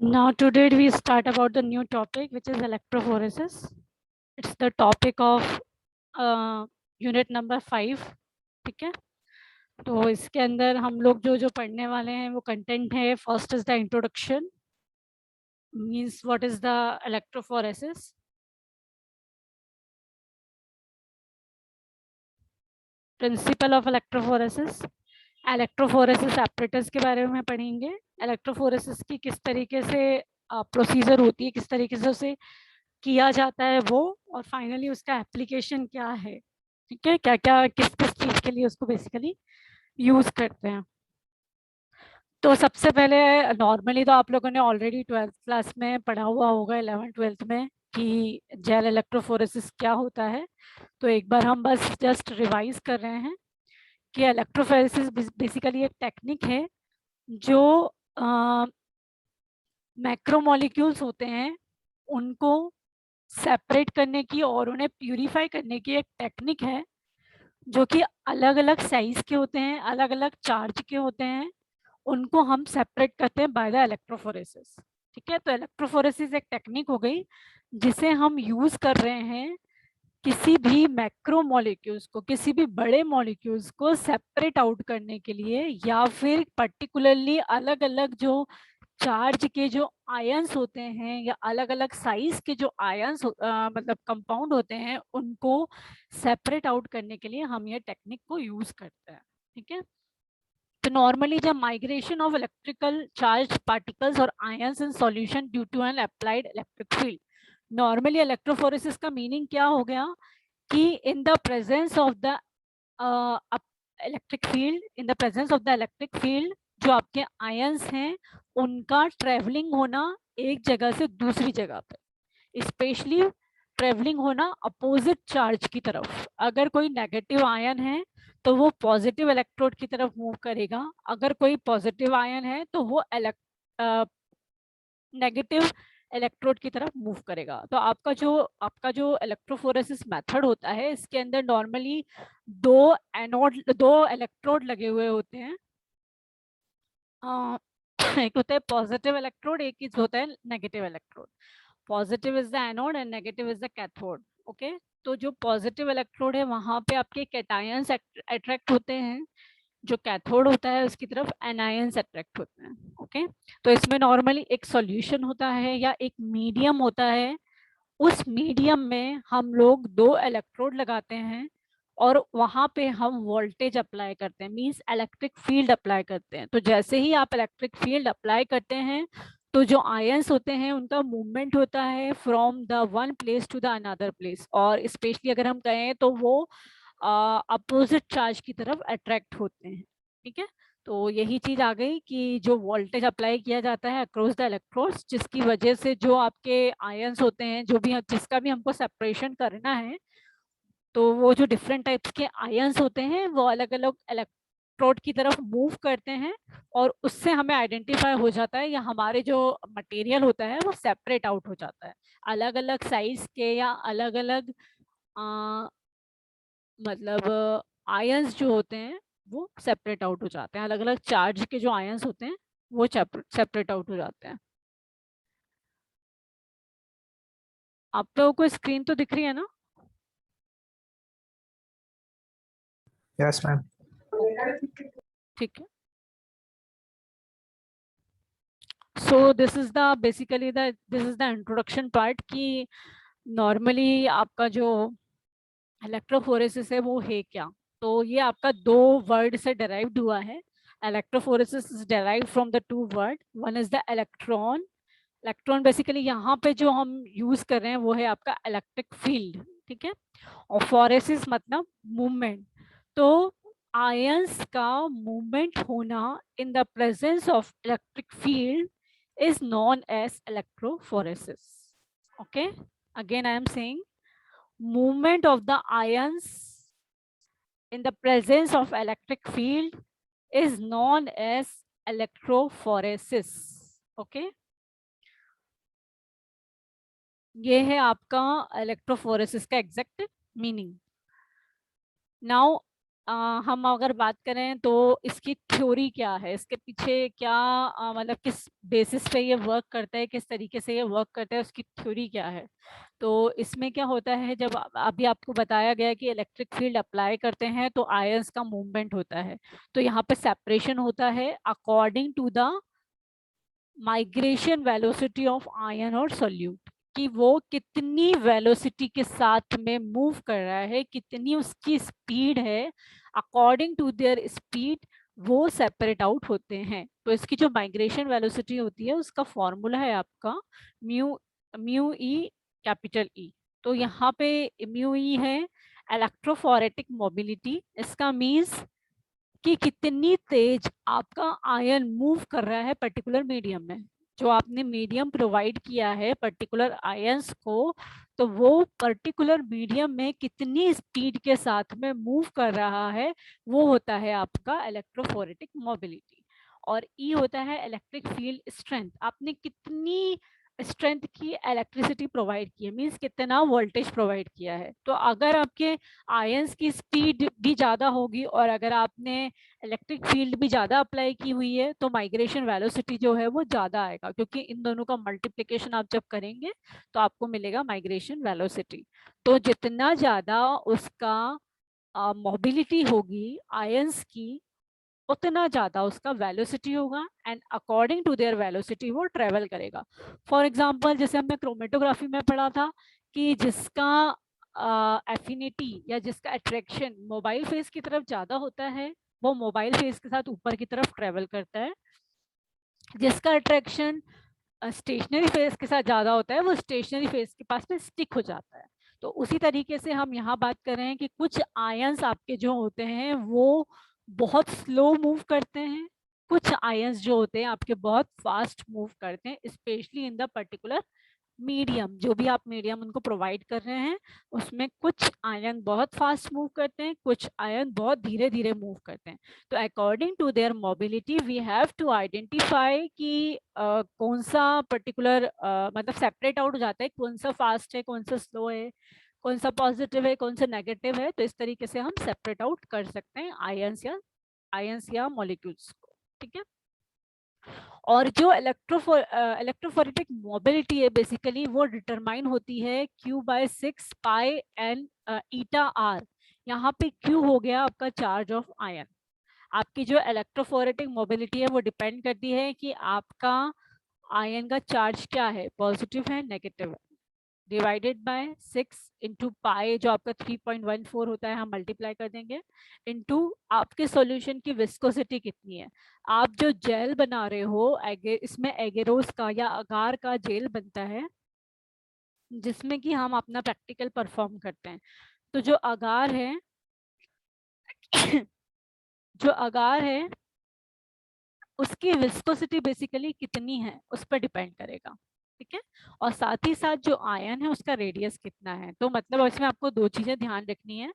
Now today we start about the new topic which is electrophoresis. It's the topic of unit number 5. ठीक है, तो इसके अंदर हम लोग जो जो पढ़ने वाले हैं वो कंटेंट है. First is the introduction, means what is the electrophoresis. Principle of electrophoresis, electrophoresis apparatus के बारे में पढ़ेंगे. इलेक्ट्रोफोरेसिस की किस तरीके से प्रोसीजर होती है, किस तरीके से उसे किया जाता है वो, और फाइनली उसका एप्लीकेशन क्या है. ठीक है, क्या क्या किस किस चीज़ के लिए उसको बेसिकली यूज़ करते हैं. तो सबसे पहले नॉर्मली तो आप लोगों ने ऑलरेडी 12th क्लास में पढ़ा हुआ होगा, 11th-12th में, कि जेल इलेक्ट्रोफोरेसिस क्या होता है. तो एक बार हम बस जस्ट रिवाइज कर रहे हैं कि इलेक्ट्रोफोरेसिस बेसिकली एक टेक्निक है जो मैक्रोमोलिक्यूल्स होते हैं उनको सेपरेट करने की और उन्हें प्यूरिफाई करने की एक टेक्निक है, जो कि अलग अलग साइज के होते हैं, अलग अलग चार्ज के होते हैं. उनको हम सेपरेट करते हैं बाय द इलेक्ट्रोफोरेसिस. ठीक है, तो इलेक्ट्रोफोरेसिस एक टेक्निक हो गई जिसे हम यूज कर रहे हैं किसी भी मैक्रो मॉलिक्यूल्स को, किसी भी बड़े मॉलिक्यूल्स को सेपरेट आउट करने के लिए, या फिर पर्टिकुलरली अलग अलग जो चार्ज के जो आयंस होते हैं या अलग अलग साइज के जो आयंस मतलब कंपाउंड होते हैं उनको सेपरेट आउट करने के लिए हम ये टेक्निक को यूज करते हैं. ठीक है, तो नॉर्मली जब migration of electrical charge particles और ions in solution due to an applied electric field. Normally electrophoresis का मीनिंग क्या हो गया कि in the presence of the electric field, in the presence of the electric field, जो आपके ions हैं उनका ट्रेवलिंग होना एक जगह से दूसरी जगह पे, स्पेशली ट्रेवलिंग होना अपोजिट चार्ज की तरफ. अगर कोई नेगेटिव आयन है तो वो पॉजिटिव इलेक्ट्रोड की तरफ मूव करेगा, अगर कोई पॉजिटिव आयन है तो वो नेगेटिव इलेक्ट्रोड की तरफ मूव करेगा. तो आपका जो इलेक्ट्रोफोरेसिस मेथड होता है, इसके अंदर नॉर्मली दो इलेक्ट्रोड लगे हुए होते हैं. एक होता है पॉजिटिव इलेक्ट्रोड, एक चीज होता है negative electrode. Positive is the anode and negative is the cathode. Okay, तो जो पॉजिटिव इलेक्ट्रोड है वहां पे आपके कैटायंस अट्रैक्ट होते हैं, जो कैथोड होता है उसकी तरफ एनायंस अट्रैक्ट होते हैं. ओके, तो इसमें नॉर्मली एक सॉल्यूशन होता है या एक मीडियम होता है. उस मीडियम में हम लोग दो इलेक्ट्रोड लगाते हैं और वहां पे हम वोल्टेज अप्लाई करते हैं, मींस इलेक्ट्रिक फील्ड अप्लाई करते हैं. तो जैसे ही आप इलेक्ट्रिक फील्ड अप्लाई करते हैं तो जो आयंस होते हैं उनका मूवमेंट होता है from the one place to the another place, और स्पेशली अगर हम कहें तो वो अपोजिट चार्ज की तरफ अट्रैक्ट होते हैं. ठीक है, तो यही चीज आ गई कि जो वोल्टेज अप्लाई किया जाता है अक्रॉस द इलेक्ट्रोड्स, जिसकी वजह से जो आपके आयंस होते हैं, जो भी जिसका भी हमको सेपरेशन करना है, तो वो जो डिफरेंट टाइप्स के आयंस होते हैं वो अलग अलग इलेक्ट्रोड की तरफ मूव करते हैं, और उससे हमें आइडेंटिफाई हो जाता है या हमारे जो मटेरियल होता है वो सेपरेट आउट हो जाता है. अलग अलग साइज के या अलग अलग मतलब आयंस जो होते हैं वो सेपरेट आउट हो जाते हैं, अलग अलग चार्ज के जो आयंस होते हैं वो सेपरेट आउट हो जाते हैं. आप लोगों को स्क्रीन तो दिख रही है ना? Yes ma'am. ठीक है, so this is the basically this is the introduction part कि नॉर्मली आपका जो इलेक्ट्रोफोरेसिस है वो है क्या. तो ये आपका दो वर्ड से डिराइव्ड हुआ है. Electrophoresis is derived from the two word. One is the electron. Electron basically यहाँ पे जो हम यूज कर रहे हैं वो है आपका इलेक्ट्रिक फील्ड. ठीक है, और फोरेसिस मतलब मूवमेंट. तो आयंस का मूवमेंट होना इन the presence of electric field is known as electrophoresis. Okay, again I am saying movement of the ions in the presence of electric field is known as electrophoresis. Okay, ये है आपका electrophoresis का exact meaning. Now हम अगर बात करें तो इसकी थ्योरी क्या है, इसके पीछे क्या मतलब किस बेसिस पे ये वर्क करता है, किस तरीके से ये वर्क करता है, उसकी थ्योरी क्या है। तो इसमें क्या होता है, जब अभी आपको बताया गया कि इलेक्ट्रिक फील्ड अप्लाई करते हैं तो आयंस का मूवमेंट होता है, तो यहाँ पे सेपरेशन होता है according to the migration velocity of ion और सोल्यूट, कि वो कितनी वेलोसिटी के साथ में मूव कर रहा है, कितनी उसकी स्पीड है, अकॉर्डिंग टू देयर स्पीड वो सेपरेट आउट होते हैं। तो इसकी जो माइग्रेशन वेलोसिटी होती है उसका फॉर्मूला है आपका mu mu E capital E. तो यहाँ पे म्यू ई है इलेक्ट्रोफोरेटिक मोबिलिटी, इसका मीन्स कि कितनी तेज आपका आयन मूव कर रहा है पर्टिकुलर मीडियम में। जो आपने मीडियम प्रोवाइड किया है पर्टिकुलर आयंस को, तो वो पर्टिकुलर मीडियम में कितनी स्पीड के साथ में मूव कर रहा है, वो होता है आपका इलेक्ट्रोफोरेटिक मोबिलिटी। और ई होता है इलेक्ट्रिक फील्ड स्ट्रेंथ, आपने कितनी स्ट्रेंथ की इलेक्ट्रिसिटी प्रोवाइड की है, मीन्स कितना वोल्टेज प्रोवाइड किया है। तो अगर आपके आयंस की स्पीड भी ज़्यादा होगी और अगर आपने इलेक्ट्रिक फील्ड भी ज़्यादा अप्लाई की हुई है तो माइग्रेशन वेलोसिटी जो है वो ज़्यादा आएगा, क्योंकि इन दोनों का मल्टीप्लिकेशन आप जब करेंगे तो आपको मिलेगा माइग्रेशन वेलोसिटी। तो जितना ज़्यादा उसका मोबिलिटी होगी आयंस की, उतना ज़्यादा उसका वेलोसिटी होगा and according to their velocity वो ट्रेवल करेगा। फॉर एग्जांपल जैसे हमने क्रोमेटोग्राफी में पढ़ा था कि जिसका एफिनिटी या जिसका अट्रैक्शन मोबाइल फेस की तरफ ज़्यादा होता है वो मोबाइल फेस के साथ ऊपर की तरफ ट्रेवल करता है, जिसका अट्रैक्शन स्टेशनरी फेस के साथ ज़्यादा होता है वो स्टेशनरी फेस के पास में स्टिक हो जाता है। तो उसी तरीके से हम यहाँ बात कर रहे हैं कि कुछ आयंस आपके जो होते हैं वो बहुत स्लो मूव करते हैं, कुछ आयंस जो होते हैं आपके बहुत फास्ट मूव करते हैं, specially in the particular medium. जो भी आप मीडियम उनको प्रोवाइड कर रहे हैं उसमें कुछ आयन बहुत फास्ट मूव करते हैं, कुछ आयन बहुत धीरे धीरे मूव करते हैं। तो according to their mobility we have to identify कि कौन सा पर्टिकुलर मतलब सेपरेट आउट हो जाता है, कौन सा फास्ट है, कौन सा स्लो है, कौन सा पॉजिटिव है, कौन सा नेगेटिव है। तो इस तरीके से हम सेपरेट आउट कर सकते हैं आयंस या मॉलिक्यूल्स को। ठीक है। और जो इलेक्ट्रोफोरेटिक मोबिलिटी है बेसिकली वो डिटरमाइन होती है Q/6 पाई ईटा आर। यहाँ पे Q हो गया आपका चार्ज ऑफ आयन। आपकी जो इलेक्ट्रोफोरेटिक मोबिलिटी है वो डिपेंड करती है कि आपका आयन का चार्ज क्या है, पॉजिटिव है नेगेटिव है, डिवाइडेड बाय 6 इंटू पाई जो आपका 3.14 होता है, हम मल्टीप्लाई कर देंगे, इंटू आपके सॉल्यूशन की विस्कोसिटी कितनी है। आप जो जेल बना रहे हो इसमें एगेरोस का या अगार का जेल बनता है जिसमें कि हम अपना प्रैक्टिकल परफॉर्म करते हैं। तो जो अगार है जो अगार है उसकी विस्कोसिटी बेसिकली कितनी है उस पर डिपेंड करेगा। ठीक है। और साथ ही साथ जो आयन है उसका रेडियस कितना है। तो मतलब इसमें आपको दो चीजें ध्यान रखनी है।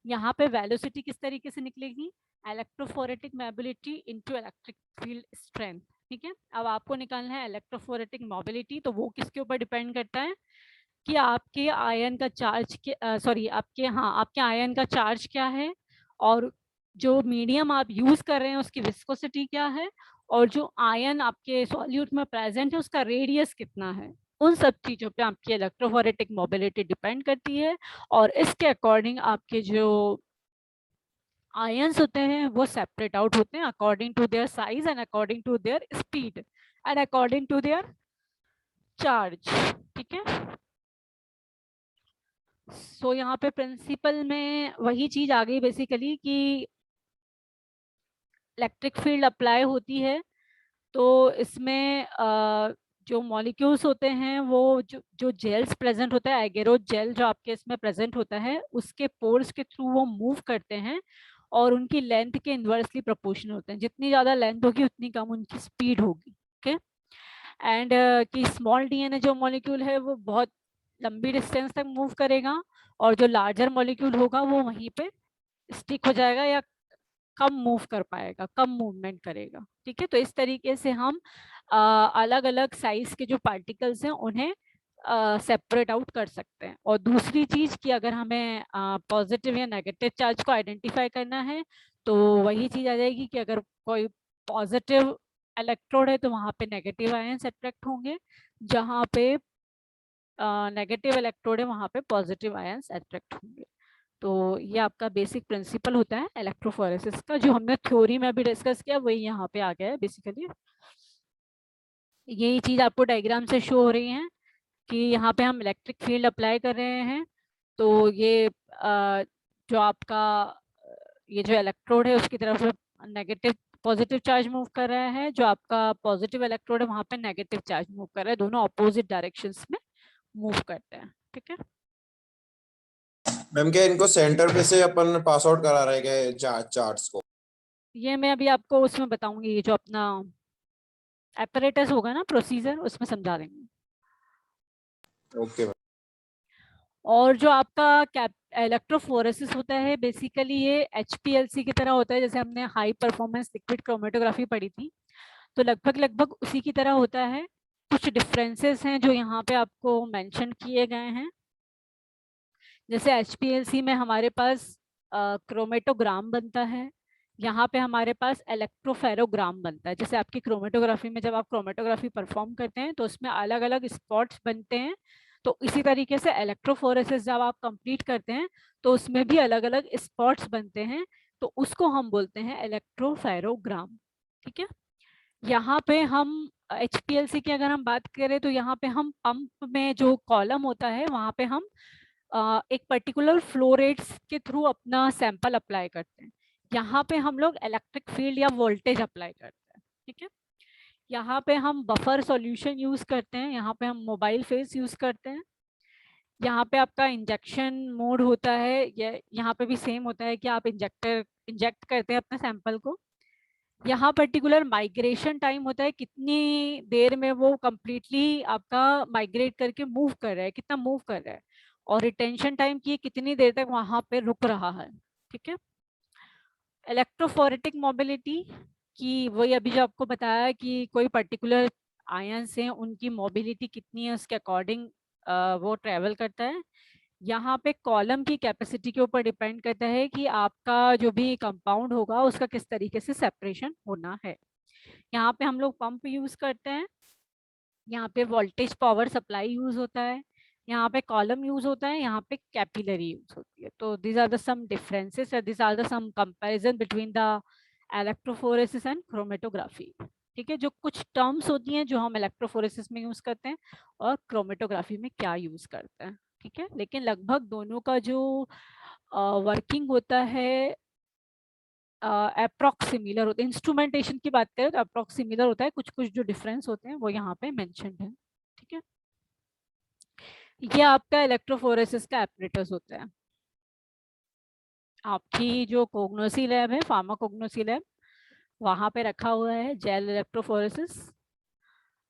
यहाँ पे वेलोसिटी किस तरीके से निकलेगी, electrophoretic mobility into electric field strength. ठीक है। अब आपको निकालना है इलेक्ट्रोफोरेटिक मोबिलिटी, तो वो किसके ऊपर डिपेंड करता है कि आपके आयन का चार्ज आपके आयन का चार्ज क्या है, और जो मीडियम आप यूज कर रहे हैं उसकी विस्कोसिटी क्या है, और जो आयन आपके सॉल्यूट में प्रेजेंट है उसका रेडियस कितना है। उन सब चीजों पे आपकी इलेक्ट्रोफोरेटिक मोबिलिटी डिपेंड करती है। और इसके अकॉर्डिंग आपके जो आयंस होते हैं वो सेपरेट आउट होते हैं according to their size and according to their speed and according to their charge. ठीक है। सो यहाँ पे प्रिंसिपल में वही चीज आ गई बेसिकली कि इलेक्ट्रिक फील्ड अप्लाई होती है तो इसमें जो मॉलिक्यूल्स होते हैं वो जो जेल्स प्रेजेंट होता है, एगेरो जेल जो आपके इसमें प्रेजेंट होता है उसके पोर्स के थ्रू वो मूव करते हैं और उनकी लेंथ के इन्वर्सली प्रोपोर्शनल होते हैं। जितनी ज़्यादा लेंथ होगी उतनी कम उनकी स्पीड होगी। ओके। एंड कि स्मॉल डीएनए जो मॉलिक्यूल है वो बहुत लंबी डिस्टेंस तक मूव करेगा और जो लार्जर मॉलिक्यूल होगा वो वहीं पे स्टिक हो जाएगा या कम मूव कर पाएगा, कम मूवमेंट करेगा। ठीक है। तो इस तरीके से हम अलग अलग साइज के जो पार्टिकल्स हैं उन्हें सेपरेट आउट कर सकते हैं। और दूसरी चीज कि अगर हमें पॉजिटिव या नेगेटिव चार्ज को आइडेंटिफाई करना है तो वही चीज आ जाएगी कि अगर कोई पॉजिटिव इलेक्ट्रोड है तो वहां पे नेगेटिव आयंस अट्रैक्ट होंगे, जहां पे नेगेटिव इलेक्ट्रोड है वहां पे पॉजिटिव आयंस अट्रैक्ट होंगे। तो ये आपका बेसिक प्रिंसिपल होता है इलेक्ट्रोफोरेसिस का, जो हमने थ्योरी में भी डिस्कस किया वही यहाँ पे आ गया है बेसिकली। यही चीज आपको डायग्राम से शो हो रही है कि यहाँ पे हम इलेक्ट्रिक फील्ड अप्लाई कर रहे हैं। तो ये जो आपका ये जो इलेक्ट्रोड है उसकी तरफ नेगेटिव पॉजिटिव चार्ज मूव कर रहा है, जो आपका पॉजिटिव इलेक्ट्रोड है वहां पे नेगेटिव चार्ज मूव कर रहा है, दोनों अपोजिट डायरेक्शंस में मूव करते हैं। ठीक है मैम, क्या इनको सेंटर पे से अपन पास आउट करा रहे हैं चार्ट्स को? ये मैं अभी आपको उसमें बताऊंगी, ये जो अपना एपरेटस होगा ना प्रोसीजर उसमें समझा देंगे। Okay ma'am. और जो आपका इलेक्ट्रोफोरेसिस होता है बेसिकली ये HPLC की तरह होता है, जैसे हमने हाई परफॉर्मेंस लिक्विड क्रोमेटोग्राफी पढ़ी थी, तो लगभग लगभग उसी की तरह होता है। कुछ डिफरेंसेस हैं जो यहाँ पे आपको मेंशन किए गए हैं। जैसे HPLC में हमारे पास क्रोमेटोग्राम बनता है, यहाँ पे हमारे पास इलेक्ट्रोफेरोग्राम बनता है। जैसे आपकी क्रोमेटोग्राफी में जब आप क्रोमेटोग्राफी परफॉर्म करते हैं तो उसमें अलग अलग स्पॉट्स बनते हैं, तो इसी तरीके से इलेक्ट्रोफोरेसिस जब आप कंप्लीट करते हैं तो उसमें भी अलग अलग स्पॉट्स बनते हैं, तो उसको हम बोलते हैं इलेक्ट्रोफेरोग्राम। ठीक है, यहाँ पे हम HPLC की अगर हम बात करें तो यहाँ पे हम पंप में जो कॉलम होता है वहाँ पे हम एक पर्टिकुलर फ्लो रेट्स के थ्रू अपना सैंपल अप्लाई करते हैं। यहाँ पे हम लोग इलेक्ट्रिक फील्ड या वोल्टेज अप्लाई करते हैं। ठीक है, यहाँ पे हम बफर सॉल्यूशन यूज करते हैं, यहाँ पे हम मोबाइल फेस यूज करते हैं। यहाँ पे आपका इंजेक्शन मोड होता है, यहाँ पे भी सेम होता है कि आप इंजेक्ट करते हैं अपने सैंपल को। यहाँ पर्टिकुलर माइग्रेशन टाइम होता है, कितनी देर में वो कंप्लीटली आपका माइग्रेट करके मूव कर रहा है, कितना मूव कर रहा है, और रिटेंशन टाइम की कितनी देर तक वहां पे रुक रहा है। ठीक है, इलेक्ट्रोफोरेटिक मोबिलिटी की वही अभी जो आपको बताया कि कोई पर्टिकुलर आयंस हैं उनकी मोबिलिटी कितनी है उसके अकॉर्डिंग वो ट्रेवल करता है। यहाँ पे कॉलम की कैपेसिटी के ऊपर डिपेंड करता है कि आपका जो भी कंपाउंड होगा उसका किस तरीके से सेपरेशन होना है। यहाँ पे हम लोग पंप यूज करते हैं, यहाँ पे वोल्टेज पावर सप्लाई यूज होता है, यहाँ पे कॉलम यूज होता है, यहाँ पे कैपिलरी यूज होती है। तो these are the some differences, this are the some comparison between the electrophoresis and chromatography. ठीक है, जो कुछ टर्म्स होती हैं जो हम इलेक्ट्रोफोरेसिस में यूज करते हैं और क्रोमेटोग्राफी में क्या यूज करते हैं। ठीक है, लेकिन लगभग दोनों का जो वर्किंग होता है अप्रोक्स सिमिलर होता है। इंस्ट्रूमेंटेशन की बात करें तो अप्रोक्स सिमिलर होता है, कुछ कुछ जो डिफरेंस होते हैं वो यहाँ पे मेंशन्ड है। ठीक है, ये आपका इलेक्ट्रोफोरेसिस का एपरेटस होता है। आपकी जो कोग्नोसी लैब है, फार्माकोग्नोसी लैब, वहां पे रखा हुआ है जेल इलेक्ट्रोफोरेसिस।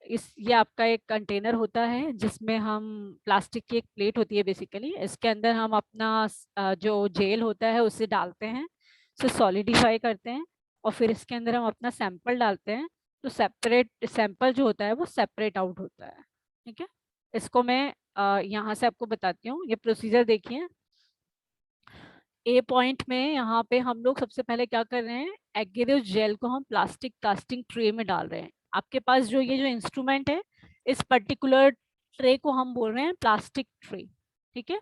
ये आपका एक कंटेनर होता है जिसमें हम प्लास्टिक की एक प्लेट होती है बेसिकली, इसके अंदर हम अपना जो जेल होता है उसे डालते हैं, उसे सॉलिडिफाई करते हैं, और फिर इसके अंदर हम अपना सैंपल डालते हैं, तो सेपरेट सैंपल जो होता है वो सेपरेट आउट होता है। ठीक है, इसको मैं यहाँ से आपको बताती हूँ, ये प्रोसीजर देखिए। ए पॉइंट में यहाँ पे हम लोग सबसे पहले क्या कर रहे हैं, एग्रेव जेल को हम प्लास्टिक कास्टिंग ट्रे में डाल रहे हैं। आपके पास जो ये जो इंस्ट्रूमेंट है, इस पर्टिकुलर ट्रे को हम बोल रहे हैं प्लास्टिक ट्रे। ठीक है,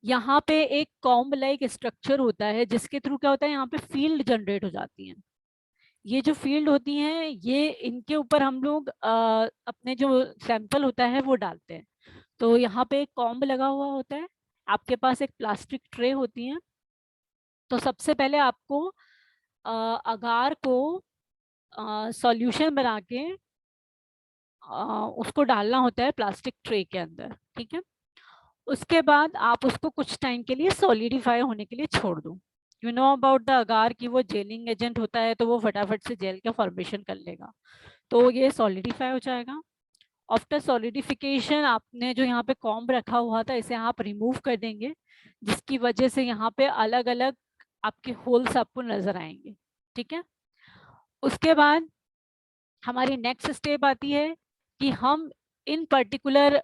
यहाँ पे एक कॉम्ब लाइक स्ट्रक्चर होता है जिसके थ्रू क्या होता है, यहाँ पे फील्ड जनरेट हो जाती है। ये जो फील्ड होती हैं ये इनके ऊपर हम लोग अपने जो सैंपल होता है वो डालते हैं। तो यहाँ पे एक कॉम्ब लगा हुआ होता है, आपके पास एक प्लास्टिक ट्रे होती है। तो सबसे पहले आपको अगार को सॉल्यूशन बना के उसको डालना होता है प्लास्टिक ट्रे के अंदर। ठीक है, उसके बाद आप उसको कुछ टाइम के लिए सॉलिडिफाई होने के लिए छोड़ दो। यू नो अबाउट द अगार की वो जेलिंग एजेंट होता है, तो वो फटाफट से जेल का फॉर्मेशन कर लेगा, तो ये सॉलिडिफाई हो जाएगा। आफ्टर सॉलिडिफिकेशन आपने जो यहाँ पे कॉम्ब रखा हुआ था इसे आप रिमूव कर देंगे, जिसकी वजह से यहाँ पे अलग अलग आपके होल्स आपको नजर आएंगे। ठीक है, उसके बाद हमारी नेक्स्ट स्टेप आती है कि हम इन पर्टिकुलर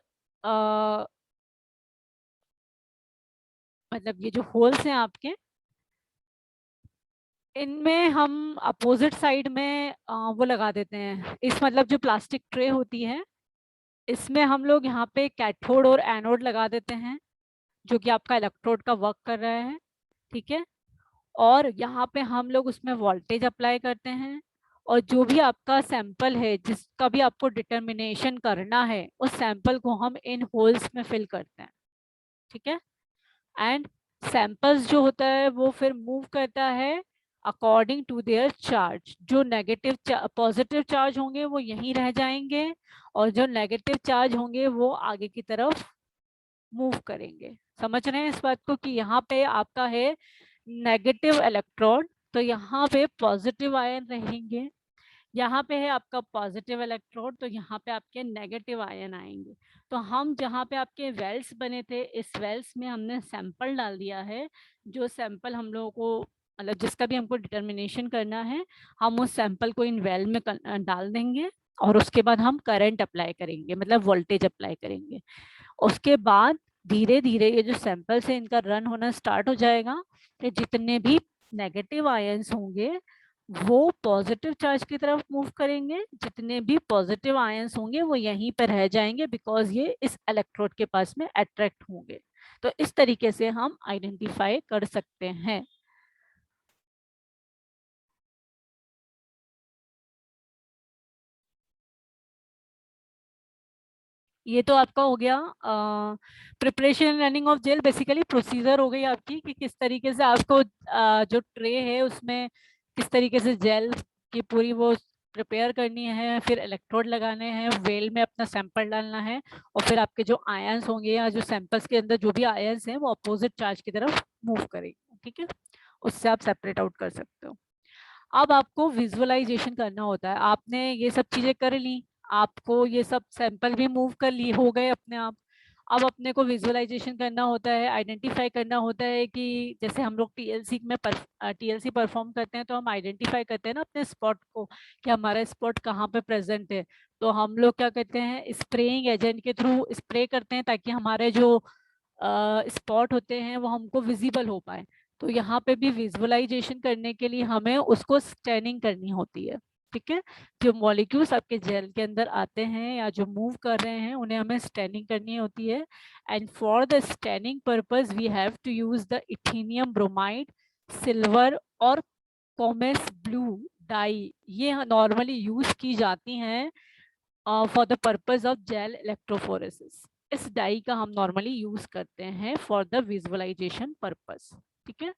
मतलब ये जो होल्स हैं आपके, इनमें हम अपोजिट साइड में वो लगा देते हैं। इस मतलब जो प्लास्टिक ट्रे होती है, इसमें हम लोग यहाँ पे कैथोड और एनोड लगा देते हैं, जो कि आपका इलेक्ट्रोड का वर्क कर रहा है, ठीक है। और यहाँ पे हम लोग उसमें वोल्टेज अप्लाई करते हैं, और जो भी आपका सैंपल है, जिसका भी आपको डिटर्मिनेशन करना है, उस सैंपल को हम इन होल्स में फिल करते हैं, ठीक है। एंड सैंपल्स जो होता है वो फिर मूव करता है अकॉर्डिंग टू देयर चार्ज। जो नेगेटिव पॉजिटिव चार्ज होंगे वो यहीं रह जाएंगे, और जो नेगेटिव चार्ज होंगे वो आगे की तरफ मूव करेंगे। समझ रहे हैं इस बात को कि यहाँ पे आपका है नेगेटिव इलेक्ट्रोड, तो यहाँ पे पॉजिटिव आयन रहेंगे। यहाँ पे है आपका पॉजिटिव इलेक्ट्रोड, तो यहाँ पे आपके नेगेटिव आयन आएंगे। तो हम जहाँ पे आपके वेल्स बने थे, इस वेल्स में हमने सैंपल डाल दिया है। जो सैंपल हम लोगों को मतलब जिसका भी हमको डिटर्मिनेशन करना है, हम उस सैंपल को इन वेल में डाल देंगे, और उसके बाद हम करंट अप्लाई करेंगे, मतलब वोल्टेज अप्लाई करेंगे। उसके बाद धीरे धीरे ये जो सैंपल्स है इनका रन होना स्टार्ट हो जाएगा, कि जितने भी नेगेटिव आयंस होंगे वो पॉजिटिव चार्ज की तरफ मूव करेंगे, जितने भी पॉजिटिव आयंस होंगे वो यहीं पर रह जाएंगे, बिकॉज ये इस इलेक्ट्रोड के पास में अट्रैक्ट होंगे। तो इस तरीके से हम आइडेंटिफाई कर सकते हैं। ये तो आपका हो गया preparation running of gel. Basically procedure हो गई आपकी कि किस तरीके से आपको जो ट्रे है उसमें किस तरीके से जेल की पूरी वो प्रिपेयर करनी है, फिर इलेक्ट्रोड लगाने हैं, वेल में अपना सैंपल डालना है, और फिर आपके जो आयंस होंगे या जो सैंपल्स के अंदर जो भी आयंस हैं वो अपोजिट चार्ज की तरफ मूव करेंगे, ठीक है। उससे आप सेपरेट आउट कर सकते हो। अब आपको विजुअलाइजेशन करना होता है। आपने ये सब चीजें कर ली, आपको ये सब सैंपल भी मूव कर ली हो गए अपने आप। अब अपने को विजुअलाइजेशन करना होता है, आइडेंटिफाई करना होता है कि जैसे हम लोग टीएलसी में टीएलसी परफॉर्म करते हैं, तो हम आइडेंटिफाई करते हैं ना अपने स्पॉट को, कि हमारा स्पॉट कहाँ पे प्रेजेंट है। तो हम लोग क्या करते हैं, स्प्रेइंग एजेंट के थ्रू स्प्रे करते हैं, ताकि हमारे जो स्पॉट होते हैं वो हमको विजिबल हो पाए। तो यहाँ पे भी विजुअलाइजेशन करने के लिए हमें उसको स्कैनिंग करनी होती है, ठीक है। जो मॉलिक्यूल्स आपके जेल के अंदर आते हैं या जो मूव कर रहे हैं, उन्हें हमें स्कैनिंग करनी होती है। And for the scanning purpose we have to use the ethidium bromide, silver और कॉमेस ब्लू डाई। ये नॉर्मली यूज की जाती हैं for the purpose of gel electrophoresis. इस डाई का हम नॉर्मली यूज करते हैं फॉर द विजुअलाइजेशन पर्पस, ठीक है।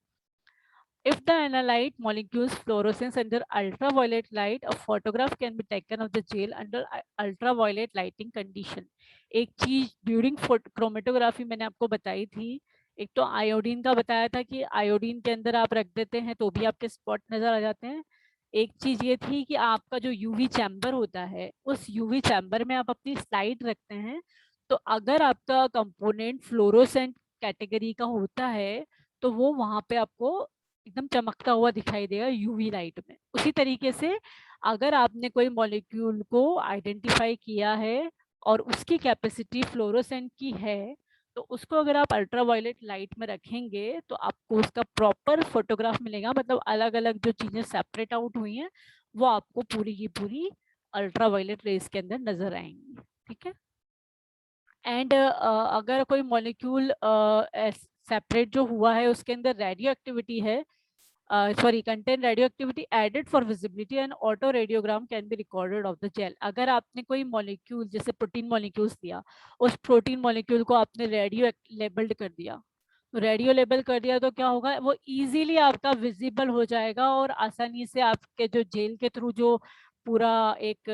If the analyte molecules fluorescence under ultraviolet light, a photograph can be taken of the gel under ultraviolet lighting condition. एक चीज during chromatography मैंने आपको बताई थी, एक तो आयोडीन का बताया था कि आयोडीन के अंदर आप रख देते हैं तो भी आपके स्पॉट नजर आ जाते हैं। एक चीज ये थी कि आपका जो यूवी चैम्बर होता है, उस यूवी चैम्बर में आप अपनी स्लाइड रखते हैं, तो अगर आपका कंपोनेंट फ्लोरोसेंट कैटेगरी का होता है, तो वो वहां पे आपको एकदम चमकता हुआ दिखाई देगा यूवी लाइट में। उसी तरीके से अगर आपने कोई मॉलिक्यूल को आइडेंटिफाई किया है और उसकी कैपेसिटी फ्लोरोसेंट की है, तो उसको अगर आप अल्ट्रावायलेट लाइट में रखेंगे तो आपको उसका प्रॉपर फोटोग्राफ मिलेगा। मतलब अलग अलग जो चीजें सेपरेट आउट हुई हैं वो आपको पूरी की पूरी अल्ट्रावायलेट रेस के अंदर नजर आएंगी, ठीक है। एंड अगर कोई मॉलिक्यूल सेपरेट जो हुआ है उसके अंदर रेडियो एक्टिविटी है, sorry, contain radioactivity added for visibility and auto radiogram can be recorded of the gel। अगर आपने कोई मॉलिक्यूल जैसे प्रोटीन मॉलिक्यूल्स दिया, उस प्रोटीन मॉलिक्यूल को आपने रेडियो लेबल्ड कर दिया, तो रेडियो लेबल कर दिया तो क्या होगा, वो इजीली आपका विजिबल हो जाएगा, और आसानी से आपके जो जेल के थ्रू जो पूरा एक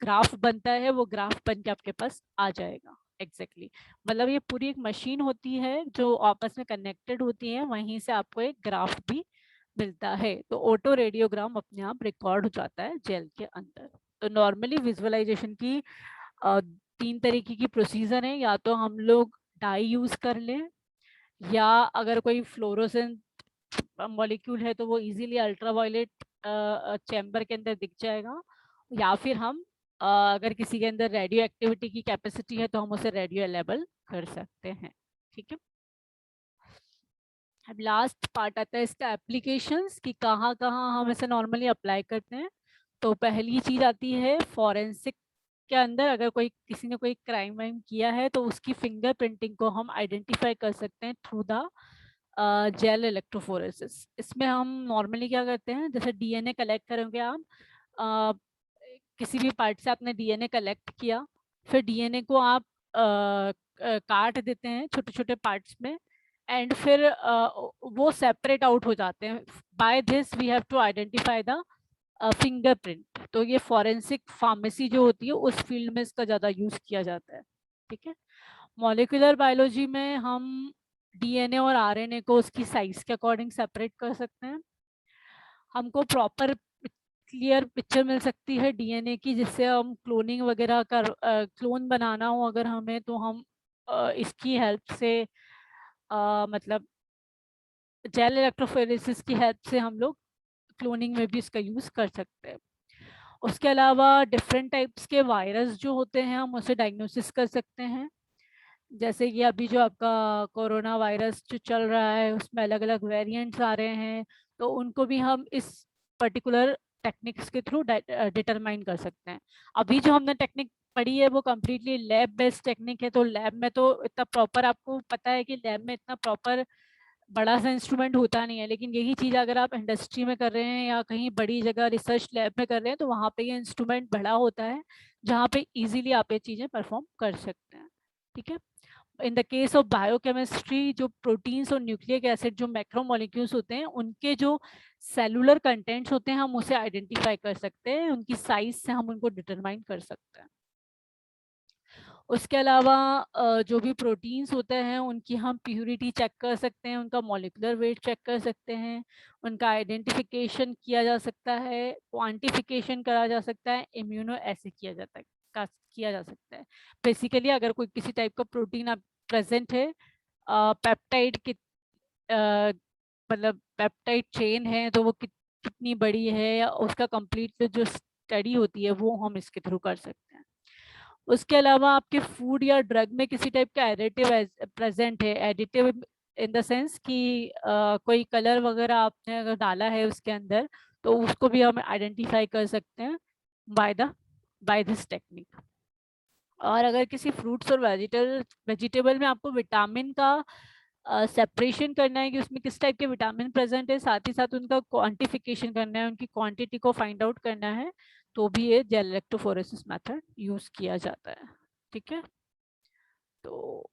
ग्राफ बनता है वो ग्राफ बन के आपके पास आ जाएगा। एग्जैक्टली मतलब ये पूरी एक मशीन होती है जो आपस में कनेक्टेड होती है, वहीं से आपको एक ग्राफ भी मिलता है। तो ऑटो रेडियोग्राम अपने आप रिकॉर्ड हो जाता है जेल के अंदर। तो नॉर्मली विजुअलाइजेशन की 3 तरीके की प्रोसीजर है, या तो हम लोग डाई यूज कर लें, या अगर कोई फ्लोरोसेंट मॉलिक्यूल है तो वो इजीली अल्ट्रावायलेट चैम्बर के अंदर दिख जाएगा, या फिर हम अगर किसी के अंदर रेडियो एक्टिविटी की कैपेसिटी है तो हम उसे रेडियो लेबल कर सकते हैं, ठीक है। अब लास्ट पार्ट आता है इसका एप्लीकेशंस कि कहाँ कहाँ हम इसे नॉर्मली अप्लाई करते हैं। तो पहली चीज आती है फॉरेंसिक के अंदर, अगर कोई किसी ने कोई क्राइम वाइम किया है तो उसकी फिंगर प्रिंटिंग को हम आइडेंटिफाई कर सकते हैं थ्रू द जेल इलेक्ट्रोफोरेसिस। इसमें हम नॉर्मली क्या करते हैं, जैसे डीएनए कलेक्ट करेंगे आप, किसी भी पार्ट से आपने डीएनए कलेक्ट किया, फिर डीएनए को आप काट देते हैं छोटे छोटे पार्ट्स में, एंड फिर वो सेपरेट आउट हो जाते हैं। By this we have to identify the fingerprint. तो ये फॉरेंसिक फार्मेसी जो होती है उस फील्ड में इसका ज़्यादा यूज़ किया जाता है, ठीक है। मॉलिक्यूलर बायोलॉजी में हम डीएनए और आरएनए को उसकी साइज के अकॉर्डिंग सेपरेट कर सकते हैं। हमको प्रॉपर क्लियर पिक्चर मिल सकती है डीएनए की, जिससे हम क्लोनिंग वगैरह कर क्लोन बनाना हो अगर हमें, तो हम इसकी हेल्प से मतलब जेल इलेक्ट्रोफोरेसिस की हेल्प से हम लोग क्लोनिंग में भी इसका यूज़ कर सकते हैं। उसके अलावा डिफरेंट टाइप्स के वायरस जो होते हैं हम उसे डायग्नोसिस कर सकते हैं। जैसे कि अभी जो आपका कोरोना वायरस जो चल रहा है उसमें अलग अलग वेरिएंट्स आ रहे हैं, तो उनको भी हम इस पर्टिकुलर टेक्निक्स के थ्रू डिटरमाइन कर सकते हैं। अभी जो हमने टेक्निक पढ़ी है वो कम्प्लीटली लैब बेस्ड टेक्निक है, तो लैब में तो इतना प्रॉपर, आपको पता है कि लैब में इतना प्रॉपर बड़ा सा इंस्ट्रूमेंट होता नहीं है, लेकिन यही चीज़ अगर आप इंडस्ट्री में कर रहे हैं या कहीं बड़ी जगह रिसर्च लैब में कर रहे हैं तो वहाँ पे ये इंस्ट्रूमेंट बड़ा होता है जहाँ पे इजीली आप ये चीज़ें परफॉर्म कर सकते हैं, ठीक है। In the case of biochemistry, जो प्रोटीन्स और न्यूक्लिक एसिड जो मैक्रोमोलिक्यूल्स होते हैं उनके जो सेलुलर कंटेंट्स होते हैं हम उसे आइडेंटिफाई कर सकते हैं, उनकी साइज से हम उनको डिटरमाइन कर सकते हैं। उसके अलावा जो भी प्रोटीन्स होते हैं उनकी हम प्योरिटी चेक कर सकते हैं, उनका मॉलिक्यूलर वेट चेक कर सकते हैं, उनका आइडेंटिफिकेशन किया जा सकता है, क्वांटिफिकेशन करा जा सकता है, इम्यूनो ऐसे किया जाता है किया जा सकता है। बेसिकली अगर कोई किसी टाइप का प्रोटीन आप प्रेजेंट है, पेप्टाइड की मतलब पेप्टाइड चेन है तो वो कितनी बड़ी है, या उसका कंप्लीट जो स्टडी होती है वो हम इसके थ्रू कर सकते हैं। उसके अलावा आपके फूड या ड्रग में किसी टाइप का एडिटिव प्रेजेंट है, एडिटिव इन द सेंस कि कोई कलर वगैरह आपने अगर डाला है उसके अंदर, तो उसको भी हम आइडेंटिफाई कर सकते हैं बाय दिस टेक्निक। और अगर किसी फ्रूट्स और वेजिटेबल में आपको विटामिन का सेपरेशन करना है कि उसमें किस टाइप के विटामिन प्रेजेंट है, साथ ही साथ उनका क्वांटिफिकेशन करना है, उनकी क्वांटिटी को फाइंड आउट करना है, तो भी ये जेल इलेक्ट्रोफोरेसिस मेथड यूज किया जाता है, ठीक है। तो